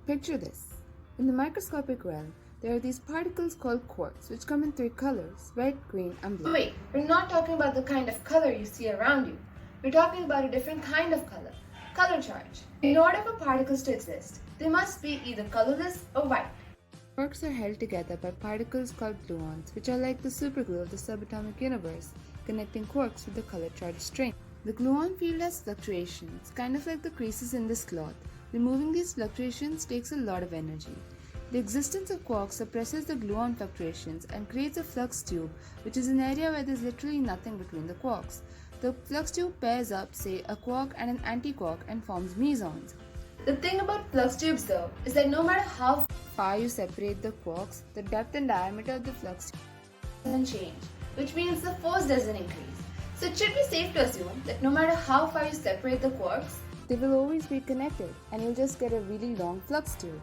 Picture this. In the microscopic realm, there are these particles called quarks which come in three colors, red, green, and blue. Wait, we're not talking about the kind of color you see around you. We're talking about a different kind of color charge. In order for particles to exist, they must be either colorless or white. Quarks are held together by particles called gluons, which are like the superglue of the subatomic universe, connecting quarks with the color-charged string. The gluon field has fluctuations, kind of like the creases in this cloth. Removing these fluctuations takes a lot of energy. The existence of quarks suppresses the gluon fluctuations and creates a flux tube, which is an area where there's literally nothing between the quarks. The flux tube pairs up, say, a quark and an antiquark and forms mesons. The thing about flux tubes though is that no matter how far you separate the quarks, the depth and diameter of the flux tube doesn't change, which means the force doesn't increase. So it should be safe to assume that no matter how far you separate the quarks, they will always be connected and you'll just get a really long flux tube.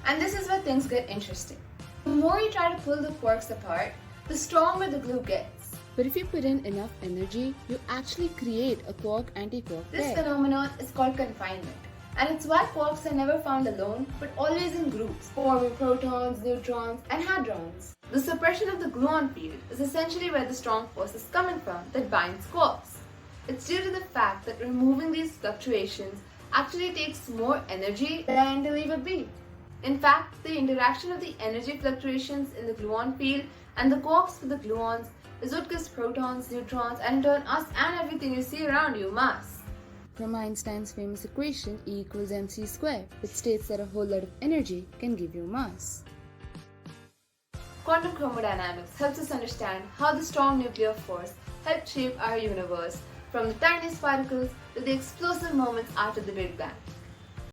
And this is where things get interesting. The more you try to pull the quarks apart, the stronger the glue gets. But if you put in enough energy, you actually create a quark-antiquark pair. This phenomenon is called confinement. And it's why quarks are never found alone, but always in groups, forming protons, neutrons, and hadrons. The suppression of the gluon field is essentially where the strong force is coming from that binds quarks. It's due to the fact that removing these fluctuations actually takes more energy than to leave it be. In fact, the interaction of the energy fluctuations in the gluon field and the quarks with the gluons is what gives protons, neutrons, and in turn us and everything you see around you mass. From Einstein's famous equation E equals mc squared, which states that a whole lot of energy can give you mass. Quantum chromodynamics helps us understand how the strong nuclear force helped shape our universe, from the tiniest particles to the explosive moments after the Big Bang.